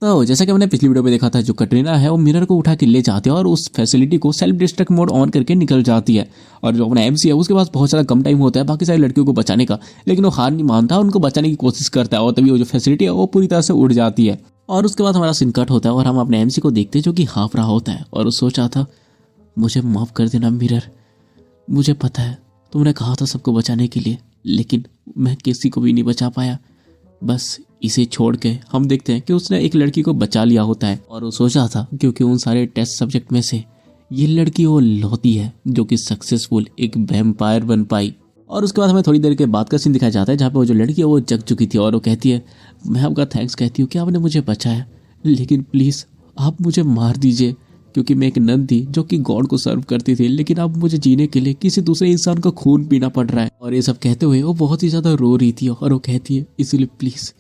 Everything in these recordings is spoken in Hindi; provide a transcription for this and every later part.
तो जैसा कि हमने पिछली वीडियो में देखा था, जो कटरीना है वो मिरर को उठा के ले जाती है और उस फैसिलिटी को सेल्फ डिस्ट्रक्ट मोड ऑन करके निकल जाती है। और जो अपना एमसी है उसके पास बहुत सारा कम टाइम होता है बाकी सारी लड़कियों को बचाने का, लेकिन वो हार नहीं मानता, उनको बचाने की कोशिश करता है और तभी वो जो फैसिलिटी है वो पूरी तरह से उड़ जाती है। और उसके बाद हमारा सीन कट होता है और हम अपने एमसी को देखते हैं जो कि हाफ रहा होता है और वो सोचा था, मुझे माफ कर देना मिरर, मुझे पता है तुमने कहा था सबको बचाने के लिए, लेकिन मैं किसी को भी नहीं बचा पाया। बस इसे छोड़ के हम देखते हैं कि उसने एक लड़की को बचा लिया होता है और वो सोचा था क्योंकि उन सारे टेस्ट सब्जेक्ट में से ये लड़की वो लौती है जो कि सक्सेसफुल एक वैम्पायर बन पाई। और उसके बाद हमें थोड़ी देर के बाद का सीन दिखाया जाता है जहाँ पे वो जो लड़की है वो जग चुकी थी और वो कहती है, मैं आपका थैंक्स कहती हूँ कि आपने मुझे बचाया, लेकिन प्लीज़ आप मुझे मार दीजिए, क्योंकि मैं एक नन थी जो कि गॉड को सर्व करती थी, लेकिन अब मुझे जीने के लिए किसी दूसरे इंसान का खून पीना पड़ रहा है। और ये सब कहते हुए वो बहुत ही ज़्यादा रो रही थी और वो कहती है, इसलिए प्लीज़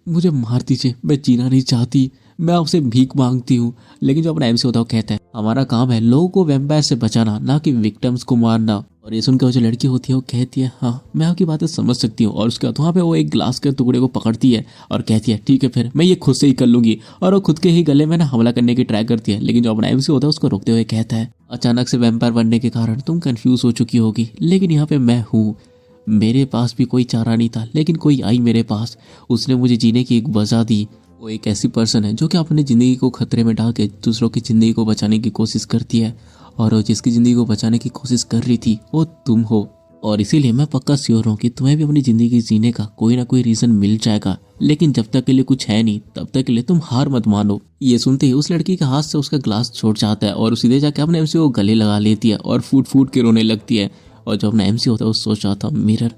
मुझे मार दीजिए, मैं जीना नहीं चाहती, मैं आपसे भीख मांगती हूँ। लेकिन जो अपना एमसी होता है वो कहता है, हमारा काम है लोगों को वैम्पायर से बचाना, ना कि विक्टिम्स को मारना। और ये सुनकर जो लड़की होती है वो कहती है, हाँ मैं आपकी बातें समझ सकती हूँ। और उसके बाद वहाँ पे वो एक ग्लास के टुकड़े को पकड़ती है और कहती है, ठीक है फिर मैं ये खुद से ही कर लूंगी। और वो खुद के ही गले में ना हमला करने की ट्राई करती है, लेकिन जो अपना एमसी होता है उसको रोकते हुए कहता है, अचानक से वैम्पायर बनने के कारण तुम कंफ्यूज हो चुकी होगी, लेकिन यहाँ पे मैं हूँ। मेरे पास भी कोई चारा नहीं था, लेकिन कोई आई मेरे पास, उसने मुझे जीने की एक वजह दी। वो एक ऐसी पर्सन है जो कि अपनी ज़िंदगी को खतरे में डाल के दूसरों की ज़िंदगी को बचाने की कोशिश करती है, और वो जिसकी ज़िंदगी को बचाने की कोशिश कर रही थी वो तुम हो। और इसीलिए मैं पक्का श्योर हूँ कि तुम्हें भी अपनी ज़िंदगी जीने का कोई ना कोई रीज़न मिल जाएगा, लेकिन जब तक के लिए कुछ है नहीं तब तक के लिए तुम हार मत मानो। ये सुनते ही उस लड़की के हाथ से उसका ग्लास छूट जाता है और सीधे जाके अपने एमसी को गले लगा लेती है और फूट फूट के रोने लगती है। और जो अपना एमसी होता है वो सोच रहा था, मिरर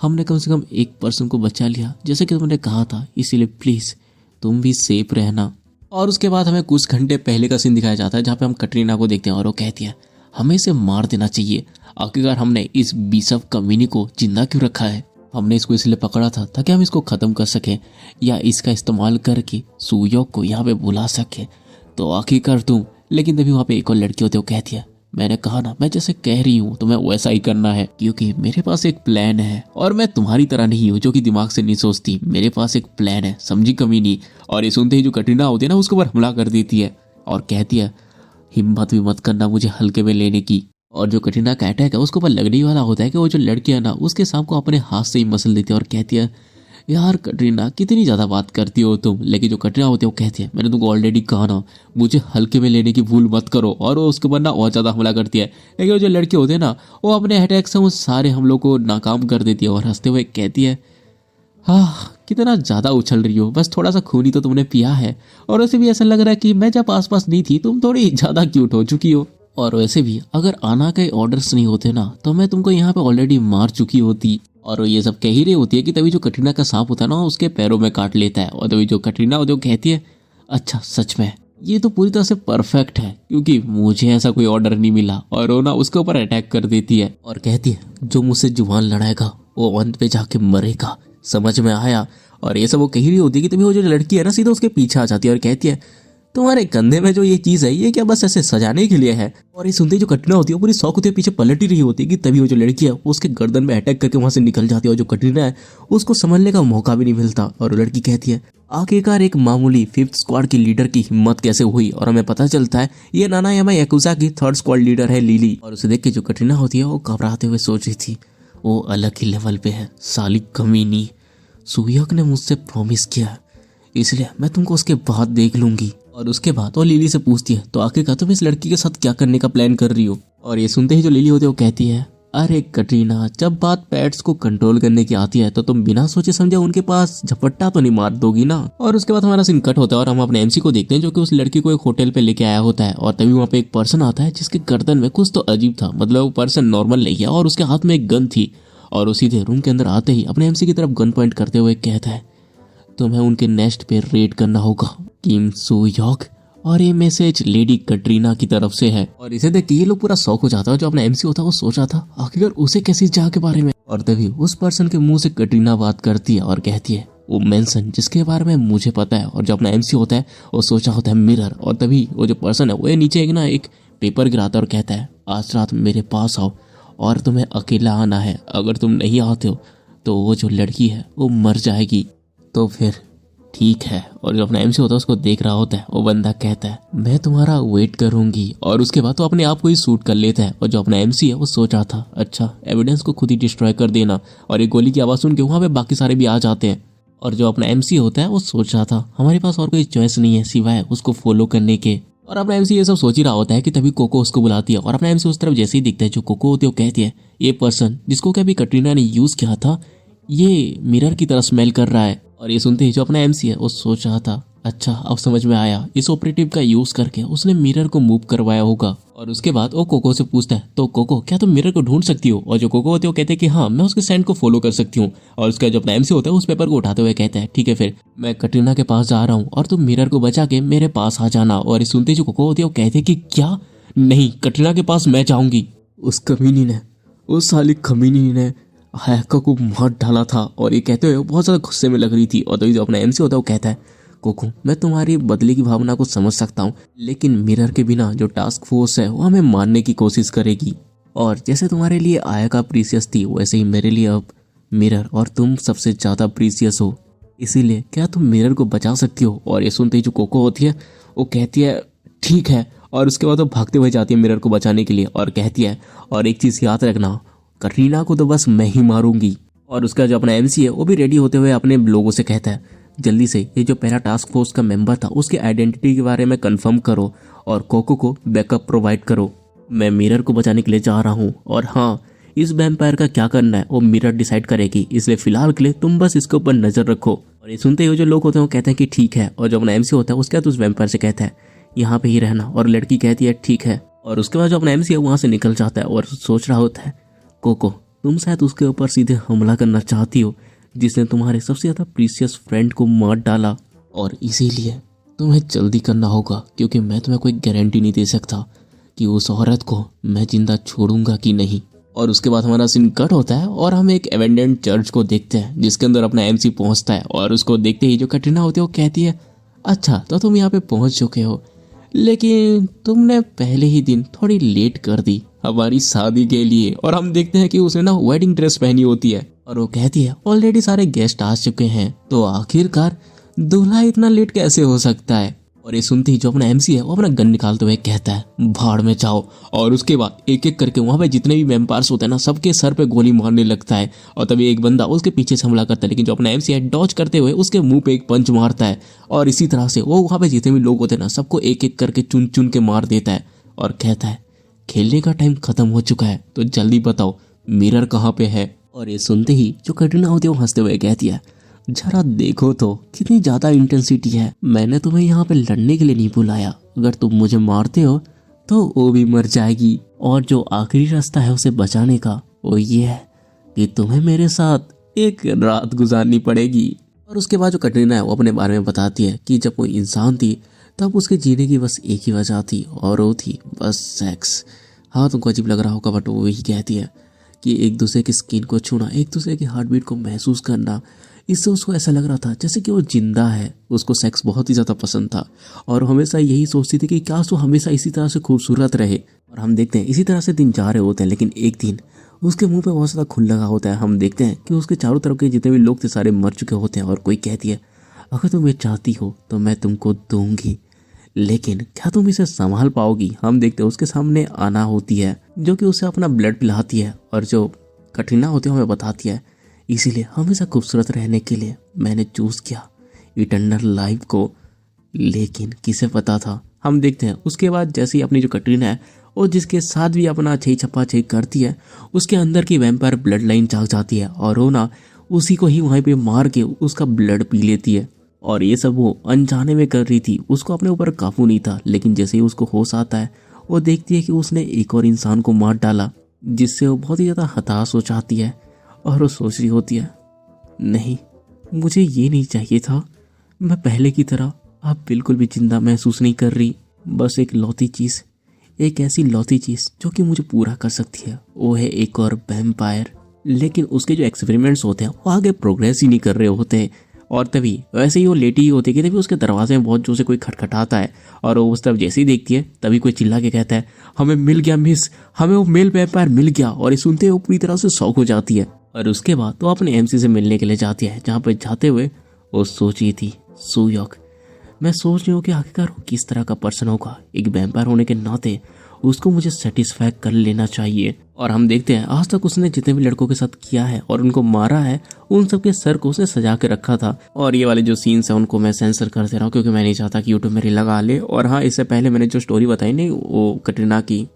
हमने कम से कम एक पर्सन को बचा लिया जैसे कि तुमने कहा था, इसीलिए प्लीज़ तुम भी सेफ रहना। और उसके बाद हमें कुछ घंटे पहले का सीन दिखाया जाता है जहाँ पे हम कटरीना को देखते हैं और वो कहती है, हमें इसे मार देना चाहिए, आखिरकार हमने इस बीसफ कमीनी को जिंदा क्यों रखा है, हमने इसको इसलिए पकड़ा था ताकि हम इसको ख़त्म कर सकें या इसका इस्तेमाल करके सुयोग को यहाँ पे बुला सके, तो आखिरकार तुम। लेकिन तभी वहाँ पे एक और लड़की होती है, वो कहती है, मैंने कहा ना मैं जैसे कह रही हूँ तुम्हें वैसा ही करना है, क्योंकि मेरे पास एक प्लान है और मैं तुम्हारी तरह नहीं हूँ जो कि दिमाग से नहीं सोचती, मेरे पास एक प्लान है, समझी कमीनी। और ये सुनते ही जो कटरीना होती है ना उसके ऊपर हमला कर देती है और कहती है, हिम्मत भी मत करना मुझे हल्के में लेने की। और जो कटरीना का अटैक है उसके ऊपर लगने वाला होता है कि वो जो लड़की है ना उसके सांप को अपने हाथ से ही मसल देती है और कहती है, यार कटरीना कितनी ज़्यादा बात करती हो तुम। लेकिन जो कटरीना होती है वो कहती है, मैंने तुमको ऑलरेडी कहा ना मुझे हल्के में लेने की भूल मत करो। और वो उसके ऊपर ना और ज़्यादा हमला करती है, लेकिन वो जो लड़के होते हैं ना वो अपने अटैक से उन सारे हमलों को नाकाम कर देती है और हंसते हुए कहती है, हाँ कितना ज़्यादा उछल रही हो, बस थोड़ा सा खून ही तो तुमने पिया है, और वैसे भी ऐसा लग रहा है कि मैं जब आसपास नहीं थी तुम थोड़ी ज़्यादा क्यूट हो चुकी हो, और वैसे भी अगर आना के ऑर्डर्स नहीं होते ना तो मैं तुमको यहाँ पे ऑलरेडी मार चुकी होती। और वो ये सब कह ही रही होती है कि तभी जो कटरीना का सांप होता है ना उसके पैरों में काट लेता है, और तभी जो कटरीना होती है वो कहती है, अच्छा सच में ये तो पूरी तरह से परफेक्ट है क्योंकि मुझे ऐसा कोई ऑर्डर नहीं मिला। और वो ना उसके ऊपर अटैक कर देती है और कहती है, जो मुझसे जुबान लड़ाएगा वो अंत पे जाके मरेगा, समझ में आया। और ये सब वो कह रही होती है कि तभी वो जो लड़की है ना सीधा उसके पीछे आ जाती है और कहती है, तुम्हारे कंधे में जो ये चीज़ है ये क्या बस ऐसे सजाने के लिए है। और ये सुनते ही जो कटरीना होती है वो पूरी शौक होती है पीछे पलट ही रही होती है कि तभी वो जो लड़की है वो उसके गर्दन में अटैक करके वहां से निकल जाती है, और जो कटरीना है उसको संभलने का मौका भी नहीं मिलता। और लड़की कहती है, आखिरकार एक मामूली 5th स्क्वाड की लीडर की हिम्मत कैसे हुई। और हमें पता चलता है ये नानायामा याकुजा की 3rd स्क्वाड लीडर है लिली। और उसे देख के जो कटरीना होती है वो घबराते हुए सोच रही थी, वो अलग ही लेवल पे है, साली कमीनी, सुयोग ने मुझसे प्रॉमिस किया इसलिए मैं तुमको उसके बाद देख लूंगी। और उसके बाद वो लिली से पूछती है, तो आखिरकार तुम इस लड़की के साथ क्या करने का प्लान कर रही हो। और ये सुनते ही जो लिली होती है वो कहती है, अरे कटरीना जब बात पेट्स को कंट्रोल करने की आती है तो तुम बिना सोचे समझे उनके पास झपट्टा तो नहीं मार दोगी ना। और उसके बाद हमारा सीन कट होता है और हम अपने एमसी को देखते हैं जो कि उस लड़की को एक होटल पे लेके आया होता है, और तभी वहाँ पे एक पर्सन आता है जिसके गर्दन में कुछ तो अजीब था, मतलब वो पर्सन नॉर्मल नहीं है और उसके हाथ में एक गन थी। और वो सीधे रूम के अंदर आते ही अपने एमसी की तरफ गन पॉइंट करते हुए कहता है, तुम्हें उनके नेस्ट पे रेड करना होगा किम सुयोग, और ये मैसेज लेडी कटरीना की तरफ से है। और इसे देख के ये लोग पूरा शौक हो जाता है। जो अपना एमसी होता है वो सोच रहा था आखिर उसे कैसी जगह के बारे में। और तभी उस पर्सन के मुंह से कटरीना बात करती है और कहती है, वो मेंशन जिसके बारे में मुझे पता है। और जो अपना एमसी होता है वो सोचा होता है मिरर। और तभी वो जो पर्सन है वो नीचे एक पेपर गिराता है और कहता है, आज रात मेरे पास आओ और तुम्हें अकेला आना है, अगर तुम नहीं आते हो तो वो जो लड़की है वो मर जाएगी। तो फिर ठीक है। और जो अपना एमसी होता है उसको देख रहा होता है, वो बंदा कहता है मैं तुम्हारा वेट करूंगी, और उसके बाद तो अपने आप को ही शूट कर लेता है। और जो अपना एमसी है वो सोच रहा था अच्छा एविडेंस को खुद ही डिस्ट्रॉय कर देना, और एक गोली की आवाज़ सुन के वहाँ पे बाकी सारे भी आ जाते हैं। और जो अपना एमसी होता है वो सोच रहा था हमारे पास और कोई चॉइस नहीं है सिवाय उसको फॉलो करने के। और अपना एमसी ये सब सोच ही रहा होता है कि तभी कोको उसको बुलाती है, और अपना एमसी उस तरफ जैसे ही दिखता है जो कोको होती है वो कहती है ये पर्सन जिसको कि अभी कटरीना ने यूज किया था ये मिरर की तरह स्मेल कर रहा है। और ये सुनते ही जो अपना एमसी है वो सोच रहा था अच्छा अब समझ में आया, इस ऑपरेटिव का यूज करके उसने मिरर को मूव करवाया होगा। और उसके बाद वो कोको से पूछता है तो कोको क्या तुम मिरर को ढूंढ सकती हो? और जो कोको होती है वो कहते हैं कि हाँ मैं उसके सेंड को फॉलो कर सकती हूँ। और उसका जो अपना एमसी होता है उस पेपर को उठाते हुए कहता है ठीक है फिर मैं कटरीना के पास जा रहा हूँ और तुम मिरर को बचा के मेरे पास आ जाना। और ये सुनते जो कोको होती है वो कहते हैं कि क्या नहीं, कटरीना के पास मैं जाऊंगी। उस कमीनी ने, उस साली कमीनी ने हैका को मार डाला था। और ये कहते हुए बहुत ज़्यादा गुस्से में लग रही थी। और तो जो अपना एमसी होता है वो कहता है कोको मैं तुम्हारी बदले की भावना को समझ सकता हूँ, लेकिन मिरर के बिना जो टास्क फोर्स है वो हमें मारने की कोशिश करेगी। और जैसे तुम्हारे लिए आयका प्रीसियस थी वैसे ही मेरे लिए अब मिरर और तुम सबसे ज़्यादा प्रीसियस हो, इसीलिए क्या तुम मिरर को बचा सकती हो? और ये सुनते ही जो कोको होती है वो कहती है ठीक है। और उसके बाद वो भागते हुए जाती है मिरर को बचाने के लिए और कहती है और एक चीज़ याद रखना कटरीना को तो बस मैं ही मारूंगी। और उसका जो अपना एमसी है वो भी रेडी होते हुए अपने लोगों से कहता है जल्दी से ये जो पहला टास्क फोर्स का मेंबर था उसकी आइडेंटिटी के बारे में कंफर्म करो और कोको को बैकअप प्रोवाइड करो। मैं मिरर को बचाने के लिए जा रहा हूँ, और हाँ इस वैम्पायर का क्या करना है वो मिरर डिसाइड करेगी, इसलिए फिलहाल के लिए तुम बस इसके ऊपर नजर रखो। और ये सुनते हुए जो लोग होते हैं वो कहते हैं कि ठीक है। और जो अपना एमसी होता है उसके बाद उस वैम्पायर से कहता है यहाँ पे ही रहना, और लड़की कहती है ठीक है। और उसके बाद जो अपना एमसी है वहाँ से निकल जाता है और सोच रहा होता है कोको तुम शायद उसके ऊपर सीधे हमला करना चाहती हो जिसने तुम्हारे सबसे ज़्यादा प्रीसियस फ्रेंड को मार डाला, और इसीलिए तुम्हें जल्दी करना होगा क्योंकि मैं तुम्हें कोई गारंटी नहीं दे सकता कि उस औरत को मैं जिंदा छोड़ूंगा कि नहीं। और उसके बाद हमारा सीन कट होता है और हम एक एवेंडेंट चर्च को देखते हैं जिसके अंदर अपना एमसी पहुंचता है। और उसको देखते ही जो कटरीना होती है वो कहती है अच्छा तो तुम यहाँ पे पहुंच चुके हो, लेकिन तुमने पहले ही दिन थोड़ी लेट कर दी हमारी शादी के लिए। और हम देखते हैं कि उसने ना वेडिंग ड्रेस पहनी होती है और वो कहती है ऑलरेडी सारे गेस्ट आ चुके हैं तो आखिरकार दूल्हा इतना लेट कैसे हो सकता है। और ये सुनते ही जो अपना एमसी है वो अपना गन निकालते हुए कहता है भाड़ में जाओ। और उसके बाद एक एक करके वहां पे जितने भी वैम्पायर्स होते हैं ना सबके सर पे गोली मारने लगता है। और तभी एक बंदा उसके पीछे से हमला करता है, लेकिन जो अपना एमसी है डॉज करते हुए उसके मुंह पे एक पंच मारता है। और इसी तरह से वो वहां पे जितने भी लोग होते हैं ना सबको एक एक करके चुन चुन के मार देता है और कहता है खेलने का टाइम खत्म हो चुका है तो जल्दी बताओ मिरर कहाँ पे है। और ये सुनते ही जो कटरीना होती है वो हंसते हुए कहती है जरा देखो तो कितनी ज्यादा इंटेंसिटी है, मैंने तुम्हें यहाँ पे लड़ने के लिए नहीं बुलाया, अगर तुम मुझे मारते हो तो वो भी मर जाएगी। और जो आखिरी रास्ता है उसे बचाने का वो ये है कि तुम्हें मेरे साथ एक रात गुजारनी पड़ेगी। और उसके बाद जो कटरीना है वो अपने बारे में बताती है कि जब वो इंसान थी तब उसके जीने की बस एक ही वजह थी और वो थी बस सेक्स। हाँ तुमको अजीब लग रहा होगा बट वो वही कहती है कि एक दूसरे की स्किन को छूना, एक दूसरे की हार्ट बीट को महसूस करना, इससे उसको ऐसा लग रहा था जैसे कि वो जिंदा है। उसको सेक्स बहुत ही ज़्यादा पसंद था और हमेशा यही सोचती थी कि काश वो हमेशा इसी तरह से खूबसूरत रहे। और हम देखते हैं इसी तरह से दिन जा रहे होते हैं, लेकिन एक दिन उसके मुंह पे बहुत ज़्यादा खून लगा होता है। हम देखते हैं कि उसके चारों तरफ के जितने भी लोग थे सारे मर चुके होते हैं और कोई कहती है अगर तुम ये चाहती हो तो मैं तुमको दूंगी, लेकिन क्या तुम इसे संभाल पाओगी। हम देखते हैं उसके सामने आना होती है जो कि उसे अपना ब्लड पिलाती है और जो कटरीना होती है हमें बताती है इसीलिए हमेशा खूबसूरत रहने के लिए मैंने चूज किया इटर्नल लाइफ को, लेकिन किसे पता था। हम देखते हैं उसके बाद जैसे ही अपनी जो कटरीना है और जिसके साथ भी अपना छई छप्पा छई करती है उसके अंदर की वैम्पायर ब्लड लाइन जाग जाती है और वो ना उसी को ही वहीं पे मार के उसका ब्लड पी लेती है। और ये सब वो अनजाने में कर रही थी, उसको अपने ऊपर काबू नहीं था। लेकिन जैसे ही उसको होश आता है वो देखती है कि उसने एक और इंसान को मार डाला, जिससे वो बहुत ही ज़्यादा हताश हो जाती है और वो सोच रही होती है नहीं मुझे ये नहीं चाहिए था, मैं पहले की तरह अब बिल्कुल भी जिंदा महसूस नहीं कर रही। बस एक लौती चीज़, एक ऐसी लौती चीज़ जो कि मुझे पूरा कर सकती है वो है एक और वैम्पायर। लेकिन उसके जो एक्सपेरिमेंट्स होते हैं वो आगे प्रोग्रेस ही नहीं कर रहे होते। और तभी वैसे ही वो लेटी ही होती है कि तभी उसके दरवाजे में बहुत जोर से कोई खटखटाता है और वो उस तरफ जैसे ही देखती है तभी कोई चिल्ला के कहता है हमें मिल गया मिस, हमें वो मेल वैम्पायर मिल गया। और ये सुनते हुए वो पूरी तरह से शॉक हो जाती है और उसके बाद तो अपने एमसी से मिलने के लिए जाती है, जहाँ पर जाते हुए वो सोच रही थी सुयोक, मैं सोच रही हूँ कि आखिरकार वो किस तरह का पर्सन होगा। एक वैम्पायर होने के नाते उसको मुझे सेटिस्फाई कर लेना चाहिए। और हम देखते हैं आज तक उसने जितने भी लड़कों के साथ किया है और उनको मारा है, उन सबके सर को उसने सजा के रखा था। और ये वाले जो सीन्स हैं उनको मैं सेंसर कर दे रहा हूँ क्योंकि मैं नहीं चाहता कि यूट्यूब मेरी लगा ले। और हाँ, इससे पहले मैंने जो स्टोरी बताई नहीं, वो कटरीना की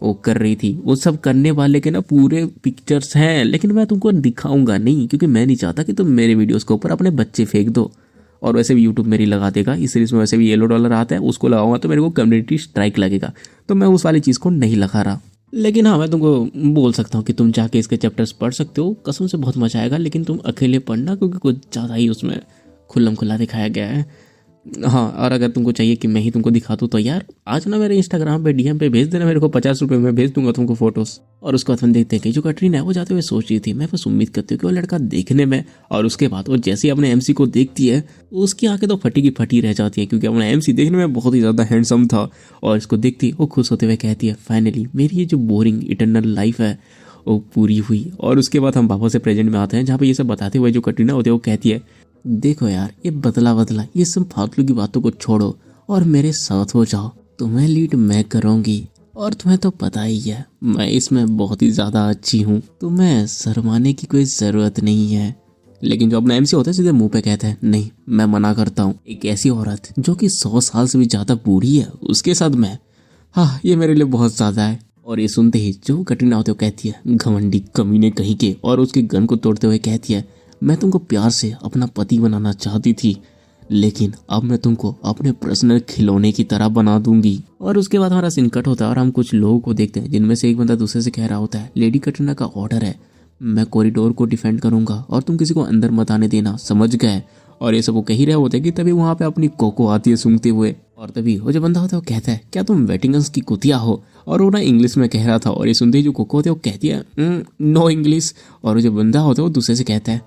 वो कर रही थी, वो सब करने वाले के ना पूरे पिक्चर्स हैं, लेकिन मैं तुमको दिखाऊंगा नहीं क्योंकि मैं नहीं चाहता कि तुम मेरे वीडियोस के ऊपर अपने बच्चे फेंक दो। और वैसे भी यूट्यूब मेरी लगा देगा, इस सीरीज में वैसे भी $1 आता है, उसको लगाऊंगा तो मेरे को कम्युनिटी स्ट्राइक लगेगा, तो मैं उस वाली चीज़ को नहीं लगा रहा। लेकिन हाँ, मैं तुमको बोल सकता हूँ कि तुम जाके इसके चैप्टर्स पढ़ सकते हो, कसम से बहुत मजा आएगा, लेकिन तुम अकेले पढ़ना क्योंकि कुछ ज़्यादा ही उसमें खुल्लम खुल्ला दिखाया गया है। हाँ, और अगर तुमको चाहिए कि मैं ही तुमको दिखा दूँ तो यार आज ना मेरे इंस्टाग्राम पे DM पे भेज देना, मेरे को ₹50 में भेज दूंगा तुमको फोटोज। और उसके बाद हम देखते हैं कि जो कटरीना है वो जाते हुए सोच रही थी, मैं बस उम्मीद करती हूँ कि वो लड़का देखने में, और उसके बाद वो जैसे अपने MC को देखती है उसकी आंखें तो फटी की फटी रह जाती है क्योंकि अपना MC देखने में बहुत ही ज़्यादा हैंडसम था। और इसको देखती वो खुश होते हुए कहती है, फाइनली मेरी ये जो बोरिंग इटर्नल लाइफ है वो पूरी हुई। और उसके बाद हम वापस से प्रेजेंट में आते हैं जहाँ पे ये सब बताते हुए जो कटरीना होती है वो कहती है, देखो यार ये बदला ये सब फालतू की बातों को छोड़ो और मेरे साथ हो जाओ, तुम्हें लीड मैं करूंगी और तुम्हें तो पता ही है मैं इसमें बहुत ही ज्यादा अच्छी हूँ, तुम्हें शर्माने की कोई जरूरत नहीं है। लेकिन जो अपना MC होता है सीधे मुंह पे कहता है, नहीं मैं मना करता हूँ, एक ऐसी औरत जो कि 100 साल से भी ज्यादा बूढ़ी है उसके साथ मैं, हाँ ये मेरे लिए बहुत ज्यादा है। और ये सुनते ही जो कटरीना होती है कहती है, घमंडी कमीने कहीं के, और उसके गन को तोड़ते हुए कहती है, मैं तुमको प्यार से अपना पति बनाना चाहती थी लेकिन अब मैं तुमको अपने पर्सनल खिलौने की तरह बना दूंगी। और उसके बाद हमारा सीन कट होता है और हम कुछ लोगों को देखते हैं जिनमें से एक बंदा दूसरे से कह रहा होता है, लेडी कटरीना का ऑर्डर है, मैं कॉरिडोर को डिफेंड करूंगा और तुम किसी को अंदर मत आने देना, समझ गए। और ये सब वो कह ही रहे होते हैं कि तभी वहां पे अपनी कोको आती है सूंघते हुए। और तभी वो जो बंदा होता है वो कहता है, क्या तुम वेटिंगन्स की कुतिया हो? और वो ना इंग्लिश में कह रहा था, और ये सुनते ही जो कोको होती है वो कहती है, नो इंग्लिश। और वो जो बंदा होता है वो दूसरे से कहता है,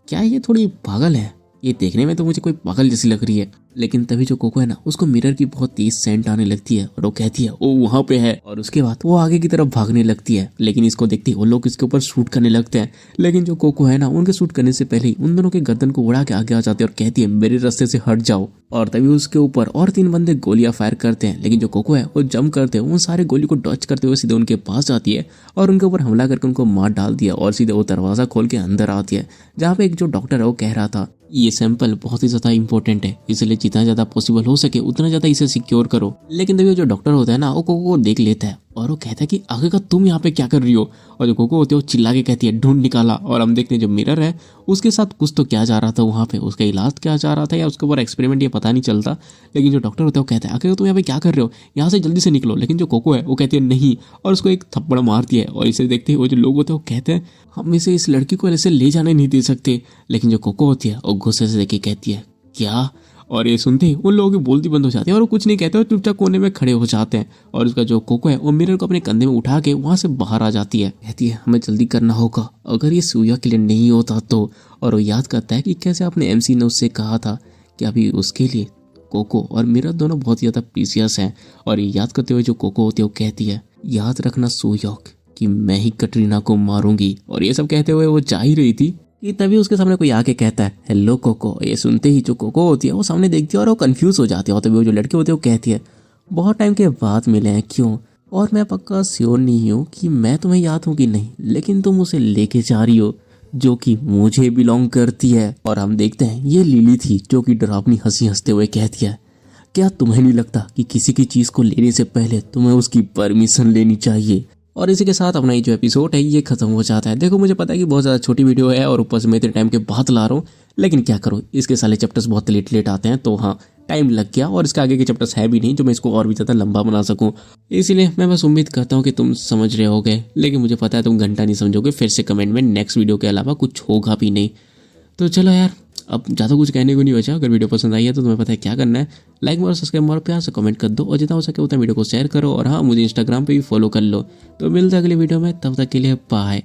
क्या ये थोड़ी पागल है? ये देखने में तो मुझे कोई पागल जैसी लग रही है। लेकिन तभी जो कोको है ना उसको मिरर की बहुत तेज सेंट आने लगती है और वो कहती है, ओ वहां पे है। और उसके बाद वो आगे की तरफ भागने लगती है, लेकिन इसको देखते ही वो लोग इसके ऊपर शूट करने लगते हैं। लेकिन जो कोको है ना उनके शूट करने से पहले ही उन दोनों के गर्दन को उड़ा के आगे आ जाती है और कहती है, मेरे रास्ते से हट जाओ। और तभी उसके ऊपर और 3 बंदे गोलियां फायर करते हैं, लेकिन जो कोको है वो जंप करते हैं, उन सारे गोली को डॉच करते हुए सीधे उनके पास जाती है और उनके ऊपर हमला करके उनको मार डाल दिया। और सीधे वो दरवाजा खोल के अंदर आती है जहाँ पे एक जो डॉक्टर है वो कह रहा था, ये सैंपल बहुत ही ज्यादा इंपॉर्टेंट है, इसलिए जितना ज्यादा पॉसिबल हो सके उतना ज्यादा इसे सिक्योर करो। लेकिन तभी जो डॉक्टर होता है ना वो कोको को देख लेता है और वो कहता है कि आगे का तुम यहाँ पे क्या कर रही हो? और जो कोको होती है वो चिल्ला के कहती है, ढूंढ निकाला। और हम देखते हैं जो मिरर है उसके साथ कुछ तो क्या जा रहा था वहाँ पे, उसका इलाज क्या जा रहा था या उसके ऊपर एक्सपेरिमेंट, ये पता नहीं चलता। लेकिन जो डॉक्टर होता है वो कहता है, आगे तुम यहाँ पे क्या कर रहे हो, यहाँ से जल्दी से निकलो। लेकिन जो कोको है वो कहती है नहीं, और उसको एक थप्पड़ मारती है। और इसे देखते ही वो जो लोग होते हैं वो कहते हैं, हम इसे इस लड़की को ऐसे ले जाने नहीं दे सकते। लेकिन जो कोको होती है वो गुस्से से देख के कहती है, क्या? और ये सुनते ही उन लोगों की बोलती बंद हो जाती है और वो कुछ नहीं कहते और चुपचाप कोने में खड़े हो जाते हैं। और उसका जो कोको है वो मिरर को अपने कंधे में उठा के वहां से बाहर आ जाती है, कहती है, हमें जल्दी करना होगा, अगर ये सूर्या के लिए नहीं होता तो। और वो याद करता है कि कैसे अपने MC ने उससे कहा था कि अभी उसके लिए कोको और मिरर दोनों बहुत ही ज्यादा प्रीसियस हैं। और ये याद करते हुए जो कोको होती है वो कहती है, याद रखना सूर्या कि मैं ही कटरीना को मारूंगी। और ये सब कहते हुए वो जा ही रही थी कि तभी उसके सामने कोई आके कहता है, हेलो कोको। ये सुनते ही जो कोको होती है वो सामने देखती है और वो कंफ्यूज हो जाती है। और तभी वो जो लड़की होती है वो कहती है, बहुत टाइम के बाद मिले हैं, क्यों? और मैं पक्का श्योर नहीं हूँ कि मैं तुम्हें याद हूँ कि नहीं, लेकिन तुम उसे लेके जा रही हो जो कि मुझे बिलोंग करती है। और हम देखते हैं ये लिली थी जो कि डरावनी हंसी हंसते हुए कहती है, क्या तुम्हें नहीं लगता कि किसी की चीज को लेने से पहले तुम्हें उसकी परमिशन लेनी चाहिए? और इसी के साथ अपना ये जो एपिसोड है ये खत्म हो जाता है। देखो मुझे पता है कि बहुत ज़्यादा छोटी वीडियो है और ऊपर से मैं इतने टाइम के बाद ला रहा हूँ, लेकिन क्या करूँ, इसके सारे चैप्टर्स बहुत लेट आते हैं, तो हाँ टाइम लग गया। और इसके आगे के चैप्टर्स है भी नहीं जो मैं इसको और भी ज़्यादा लंबा बना सकूँ, इसीलिए मैं बस उम्मीद करता हूँ कि तुम समझ रहे होगे। लेकिन मुझे पता है तुम घंटा नहीं समझोगे, फिर से कमेंट में नेक्स्ट वीडियो के अलावा कुछ होगा भी नहीं। तो चलो यार, अब ज़्यादा कुछ कहने को नहीं बचा। अगर वीडियो पसंद आई है तो तुम्हें पता है क्या करना है, लाइक मारो, सब्सक्राइब मारो, प्यार से कमेंट कर दो और जितना हो सके उतना वीडियो को शेयर करो। और हाँ, मुझे इंस्टाग्राम पे भी फॉलो कर लो। तो मिलते हैं अगली वीडियो में, तब तक के लिए बाय।